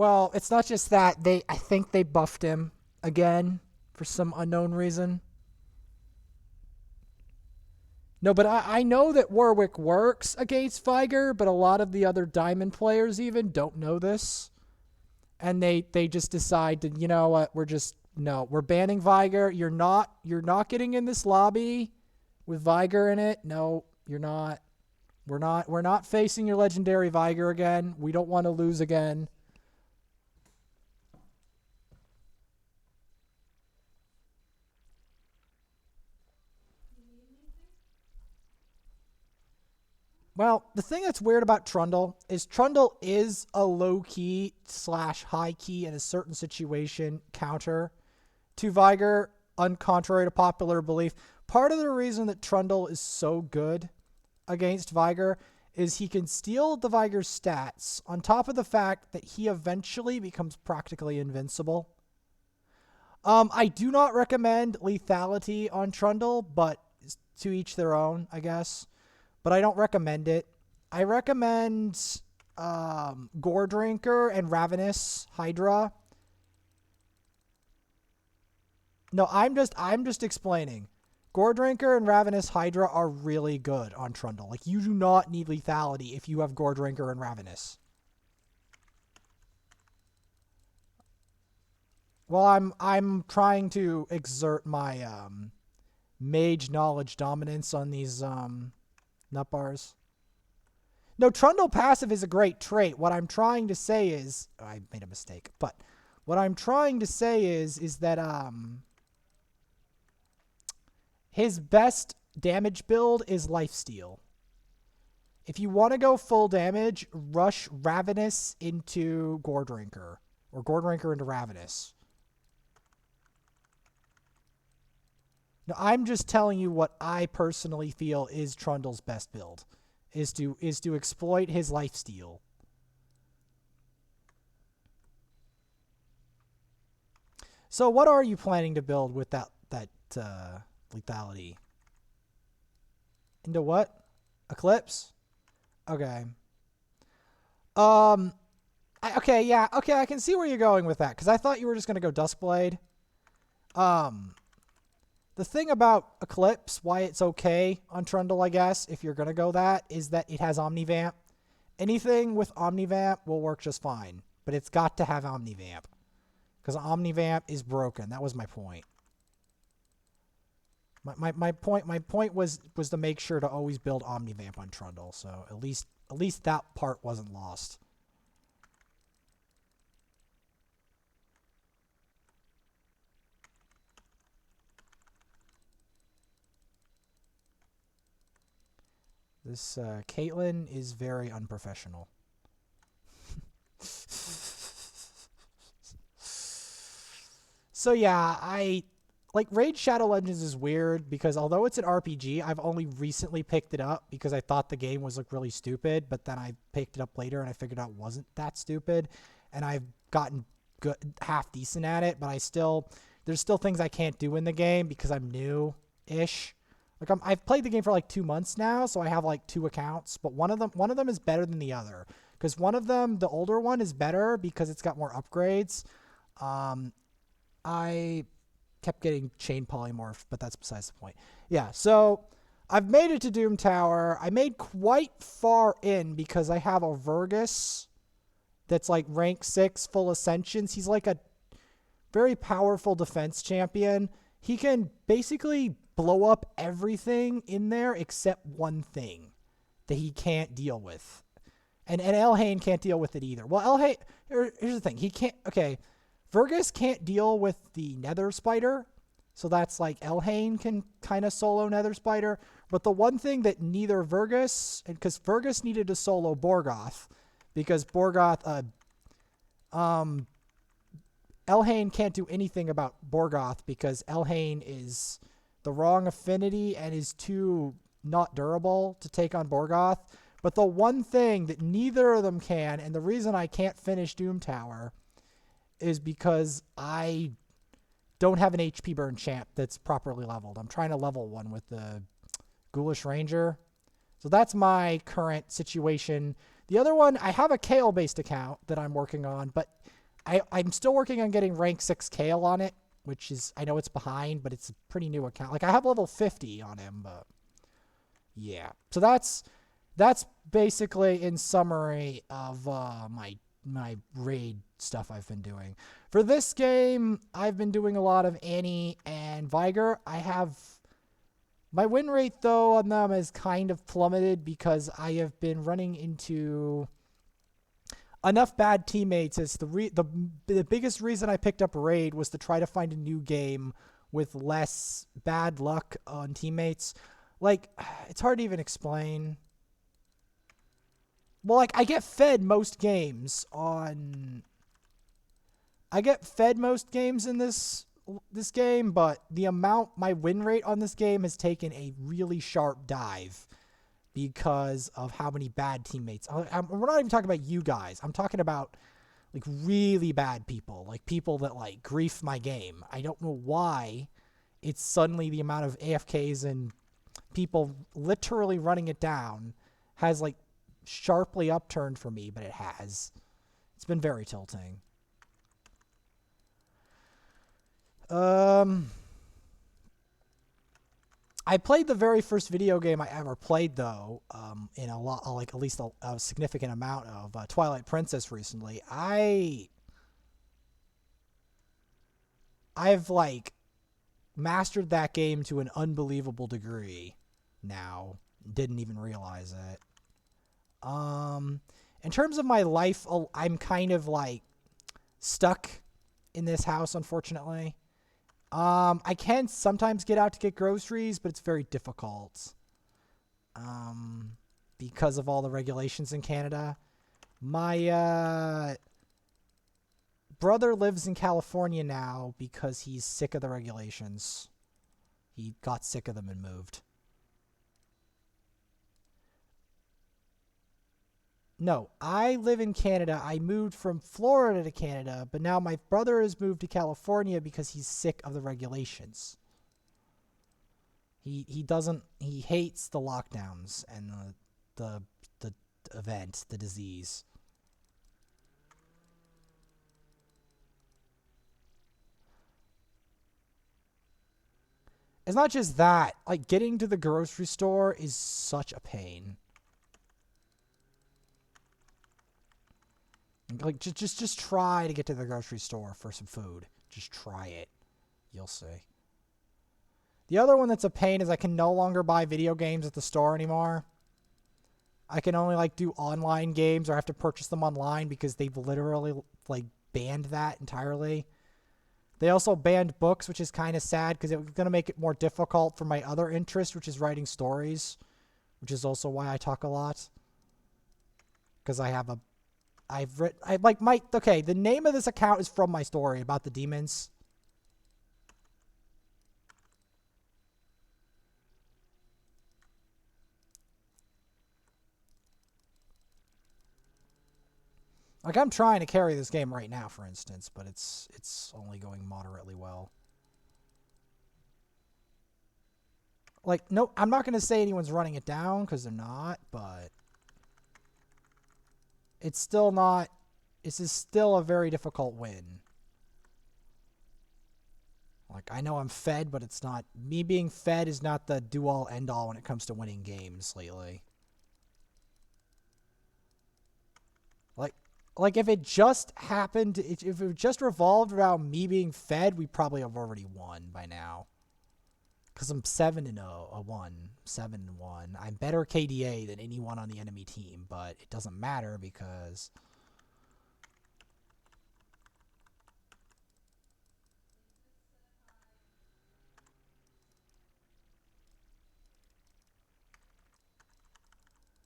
Well, it's not just that. I think they buffed him again for some unknown reason. No, but I know that Warwick works against Viger, but a lot of the other Diamond players even don't know this. And they just decide to, you know what, we're banning Viger. You're not getting in this lobby with Viger in it. No, you're not. We're not facing your legendary Viger again. We don't want to lose again. Well, the thing that's weird about Trundle is a low-key / high-key in a certain situation counter to Viger, contrary to popular belief. Part of the reason that Trundle is so good against Viger is he can steal the Viger's stats on top of the fact that he eventually becomes practically invincible. I do not recommend lethality on Trundle, but to each their own, I guess. But I don't recommend it. I recommend Gore Drinker and Ravenous Hydra. No, I'm just explaining. Gore Drinker and Ravenous Hydra are really good on Trundle. Like, you do not need lethality if you have Gore Drinker and Ravenous. Well, I'm trying to exert my mage knowledge dominance on these nut bars. No, Trundle passive is a great trait. What I'm trying to say is, I made a mistake, but what I'm trying to say is that his best damage build is Lifesteal. If you want to go full damage, rush Ravenous into Gore Drinker, or Gore Drinker into Ravenous. No, I'm just telling you what I personally feel is Trundle's best build, is to exploit his lifesteal. So what are you planning to build with that lethality? Into what? Eclipse? Okay. Okay, yeah, okay, I can see where you're going with that, because I thought you were just going to go Duskblade. The thing about Eclipse, why it's okay on Trundle, I guess, if you're going to go that, is that it has Omnivamp. Anything with Omnivamp will work just fine, but it's got to have Omnivamp, because Omnivamp is broken. That was my point. My point was to make sure to always build Omnivamp on Trundle, so at least that part wasn't lost. This Caitlyn is very unprofessional. So yeah, like Raid Shadow Legends is weird because although it's an RPG, I've only recently picked it up because I thought the game was like really stupid, but then I picked it up later and I figured out it wasn't that stupid, and I've gotten good, half decent at it, but there's still things I can't do in the game because I'm new-ish. Like I've played the game for like 2 months now, so I have like 2 accounts, but one of them is better than the other. Because one of them, the older one, is better because it's got more upgrades. I kept getting chain polymorph, but that's besides the point. Yeah, so I've made it to Doom Tower. I made quite far in because I have a Vergus that's like rank 6 full ascensions. He's like a very powerful defense champion. He can basically blow up everything in there except one thing that he can't deal with. And Elhain can't deal with it either. Well, Elhain, here's the thing. He can't, okay, Vergus can't deal with the Nether Spider, so that's like Elhain can kind of solo Nether Spider. But the one thing that neither Vergus, because Vergus needed to solo Borgoth, because Borgoth, Elhain can't do anything about Borgoth because Elhain is the wrong affinity and is too not durable to take on Borgoth. But the one thing that neither of them can, and the reason I can't finish Doom Tower, is because I don't have an HP burn champ that's properly leveled. I'm trying to level one with the Ghoulish Ranger. So that's my current situation. The other one, I have a Kale-based account that I'm working on, but I'm still working on getting rank 6 Kale on it, which is, I know it's behind, but it's a pretty new account. Like, I have level 50 on him, but yeah. So that's basically, in summary, of my raid stuff I've been doing. For this game, I've been doing a lot of Annie and Viger. My win rate, though, on them has kind of plummeted because I have been running into enough bad teammates. As the biggest reason I picked up Raid was to try to find a new game with less bad luck on teammates. Like, it's hard to even explain. Well, like, I get fed most games in this game, but my win rate on this game has taken a really sharp dive because of how many bad teammates. We're not even talking about you guys. I'm talking about, like, really bad people, like people that, like, grief my game. I don't know why it's suddenly the amount of AFKs and people literally running it down has, like, sharply upturned for me, but it has. It's been very tilting. I played the very first video game I ever played, though, in a lot, like, at least a significant amount of Twilight Princess recently. I've, like, mastered that game to an unbelievable degree now. Didn't even realize it. In terms of my life, I'm kind of, like, stuck in this house, unfortunately. I can sometimes get out to get groceries, but it's very difficult. Because of all the regulations in Canada. My, brother lives in California now because he's sick of the regulations. He got sick of them and moved. No, I live in Canada. I moved from Florida to Canada, but now my brother has moved to California because he's sick of the regulations. He hates the lockdowns and the event, the disease. It's not just that. Like, getting to the grocery store is such a pain. Like, just try to get to the grocery store for some food. Just try it. You'll see. The other one that's a pain is I can no longer buy video games at the store anymore. I can only, like, do online games, or I have to purchase them online because they've literally, like, banned that entirely. They also banned books, which is kind of sad because it was going to make it more difficult for my other interest, which is writing stories, which is also why I talk a lot. Because okay, the name of this account is from my story about the demons. Like, I'm trying to carry this game right now, for instance, but it's only going moderately well. Like, no, I'm not going to say anyone's running it down, because they're not, but it's still not, this is still a very difficult win. Like, I know I'm fed, but it's not, me being fed is not the do-all, end-all when it comes to winning games lately. Like, if it just happened, if it just revolved around me being fed, we probably have already won by now. Because I'm 7-1. 7-1. I'm better KDA than anyone on the enemy team, but it doesn't matter because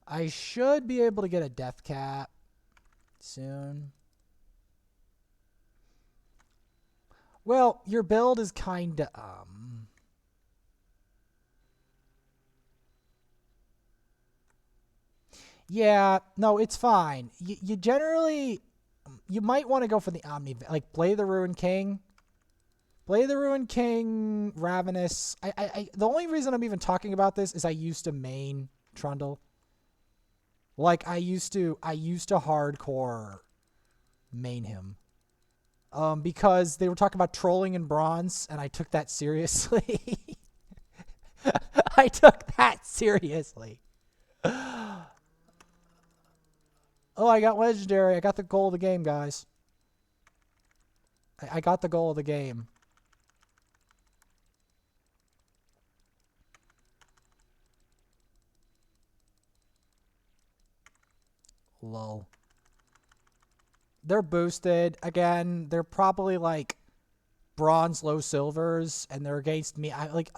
I should be able to get a death cap soon. Well, your build is kind of yeah, no, it's fine. You generally, you might want to go for the Omni, like Blade the Ruined King. Blade the Ruined King, Ravenous. The only reason I'm even talking about this is I used to main Trundle. Like I used to hardcore main him. Because they were talking about trolling in bronze, and I took that seriously. I took that seriously. Oh, I got legendary. I got the goal of the game, guys. I got the goal of the game. Lol. They're boosted. Again, they're probably like bronze, low silvers, and they're against me.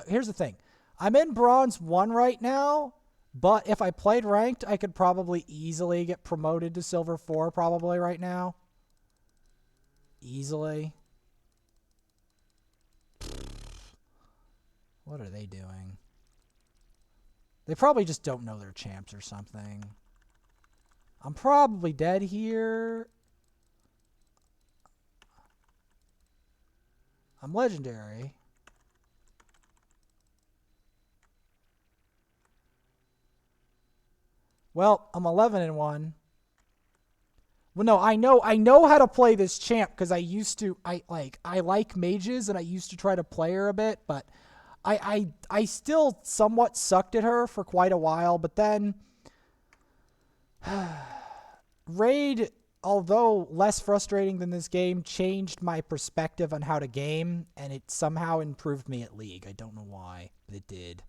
Here's the thing. I'm in bronze 1 right now, but if I played ranked, I could probably easily get promoted to silver 4 probably right now. Easily. What are they doing? They probably just don't know their champs or something. I'm probably dead here. I'm legendary. Well, I'm 11-1. Well, no, I know how to play this champ because I used to. I like mages and I used to try to play her a bit, but I still somewhat sucked at her for quite a while. But then Raid, although less frustrating than this game, changed my perspective on how to game, and it somehow improved me at League. I don't know why, but it did.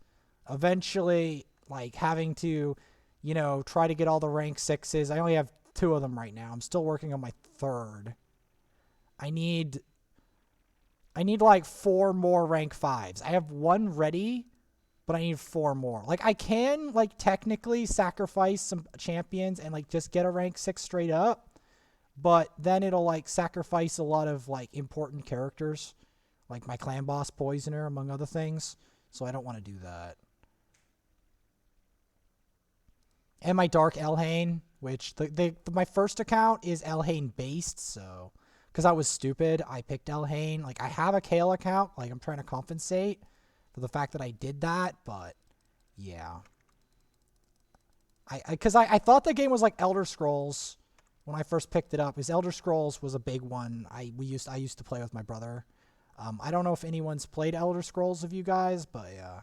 Eventually, like having to, try to get all the rank 6s. I only have 2 of them right now. I'm still working on my 3rd. I need like 4 more rank 5s. I have 1 ready, but I need 4 more. Like I can technically sacrifice some champions and just get a rank 6 straight up, but then it'll sacrifice a lot of important characters, like my clan boss Poisoner among other things. So I don't want to do that. And my Dark Elhain, which my first account is Elhain based, so because I was stupid, I picked Elhain. I have a Kale account, I'm trying to compensate for the fact that I did that, but yeah. Because I thought the game was like Elder Scrolls when I first picked it up, because Elder Scrolls was a big one. I used to play with my brother. I don't know if anyone's played Elder Scrolls of you guys, but yeah.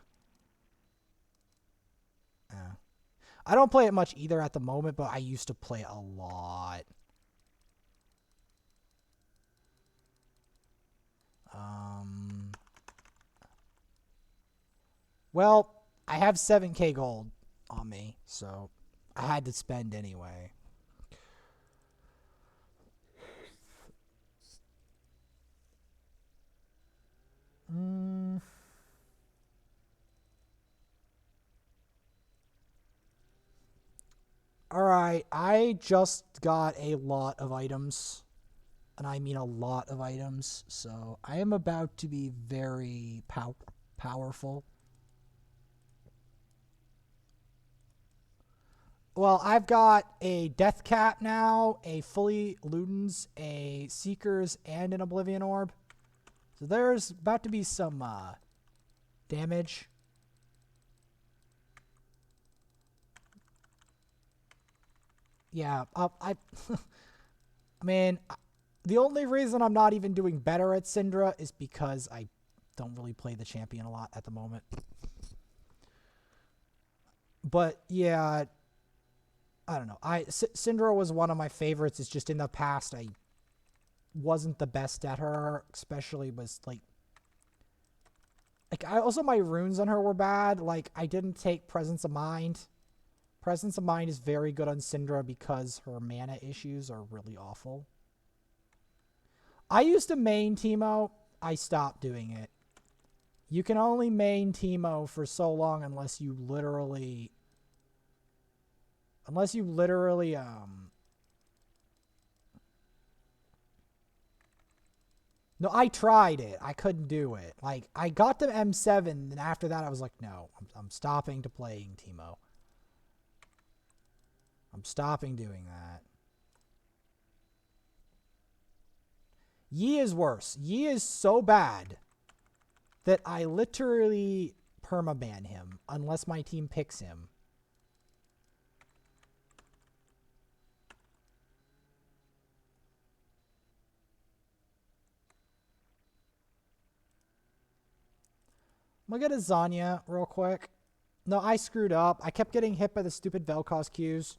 Yeah. I don't play it much either at the moment, but I used to play a lot. Well, I have 7k gold on me, so I had to spend anyway. Alright, I just got a lot of items. And I mean a lot of items. So I am about to be very powerful. Well, I've got a Death Cap now, a fully Ludens, a Seekers, and an Oblivion Orb. So there's about to be some damage. Yeah, I mean, the only reason I'm not even doing better at Syndra is because I don't really play the champion a lot at the moment. But yeah, I don't know. Syndra was one of my favorites. It's just in the past I wasn't the best at her, especially was also my runes on her were bad. I didn't take Presence of Mind. Presence of Mind is very good on Syndra because her mana issues are really awful. I used to main Teemo. I stopped doing it. You can only main Teemo for so long unless you literally no, I tried it. I couldn't do it. I got the M7, and after that I was like, no, I'm stopping to playing Teemo. I'm stopping doing that. Yi is worse. Yi is so bad that I literally permaban him unless my team picks him. I'm gonna get a Zanya real quick. No, I screwed up. I kept getting hit by the stupid Vel'Koz Qs.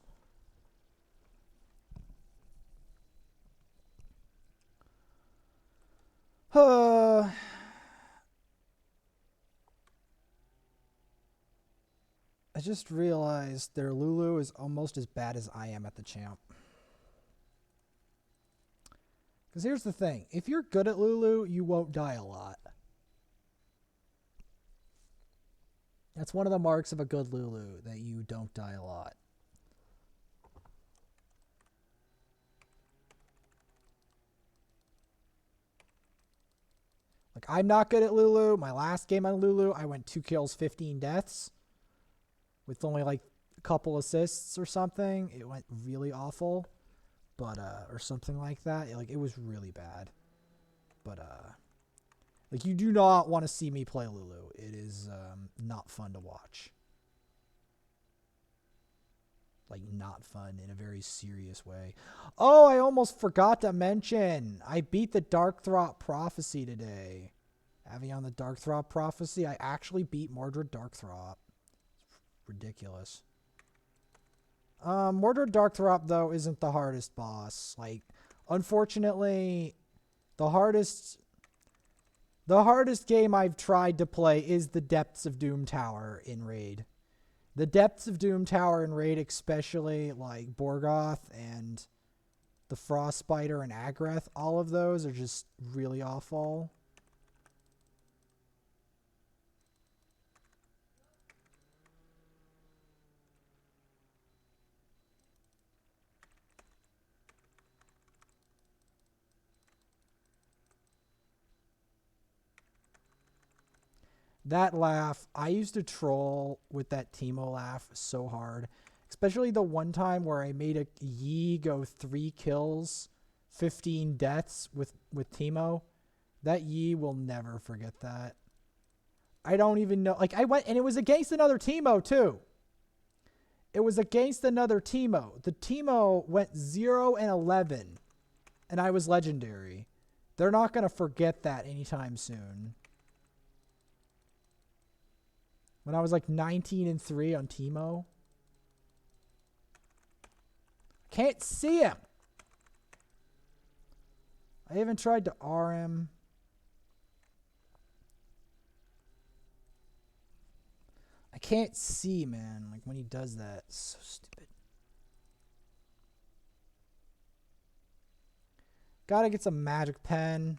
I just realized their Lulu is almost as bad as I am at the champ. Because here's the thing. If you're good at Lulu, you won't die a lot. That's one of the marks of a good Lulu, that you don't die a lot. Like, I'm not good at Lulu. My last game on Lulu, I went 2 kills, 15 deaths. With only like a couple assists or something. It went really awful. But, or something like that. It was really bad. But, like, you do not want to see me play Lulu. It is not fun to watch. Like, not fun in a very serious way. Oh, I almost forgot to mention. I beat the Darkthrop Prophecy today. Avion the Darkthrop Prophecy. I actually beat Mordred Darkthrop. It's ridiculous. Mordred Darkthrop, though, isn't the hardest boss. Like, unfortunately, the hardest game I've tried to play is the Depths of Doom Tower in Raid. The Depths of Doom Tower in Raid, especially like Borgoth and the Frostbiter and Agreth, all of those are just really awful. That laugh, I used to troll with that Teemo laugh so hard. Especially the one time where I made a Yi go 3 kills, 15 deaths with Teemo. That Yi will never forget that. I don't even know. Like, I went, and it was against another Teemo, too. It was against another Teemo. The Teemo went 0 and 11, and I was legendary. They're not going to forget that anytime soon. When I was like 19 and 3 on Teemo. Can't see him. I even tried to R him. I can't see, man. Like when he does that, it's so stupid. Gotta get some magic pen.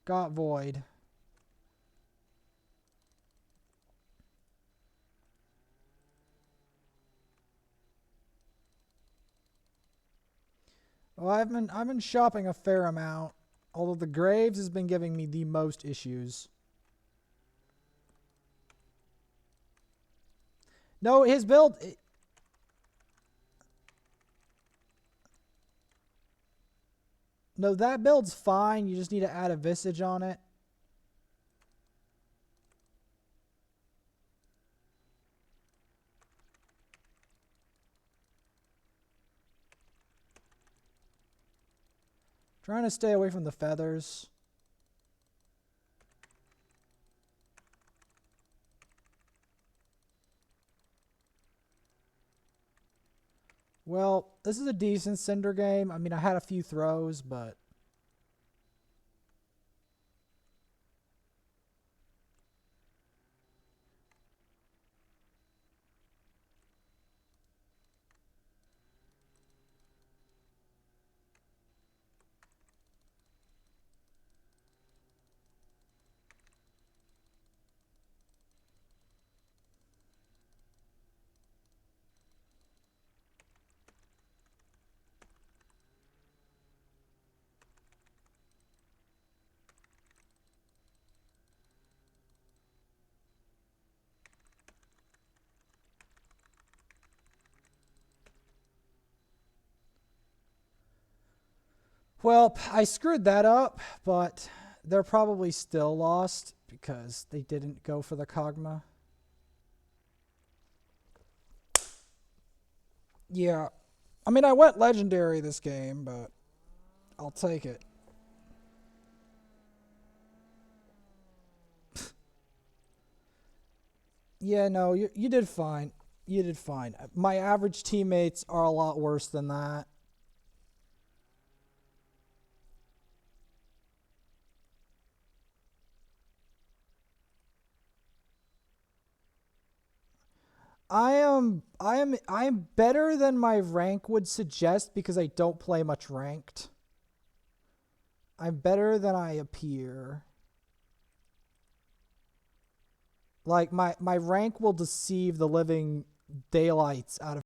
Got Void. Well, I've been shopping a fair amount, although the Graves has been giving me the most issues. No, his build. No, that build's fine. You just need to add a Visage on it. Trying to stay away from the feathers. Well, this is a decent Cinder game. I mean, I had a few throws, but... Well, I screwed that up, but they're probably still lost because they didn't go for the Kog'Maw. Yeah. I mean, I went Legendary this game, but I'll take it. Yeah, no, you did fine. You did fine. My average teammates are a lot worse than that. I am better than my rank would suggest because I don't play much ranked. I'm better than I appear. Like my rank will deceive the living daylights out of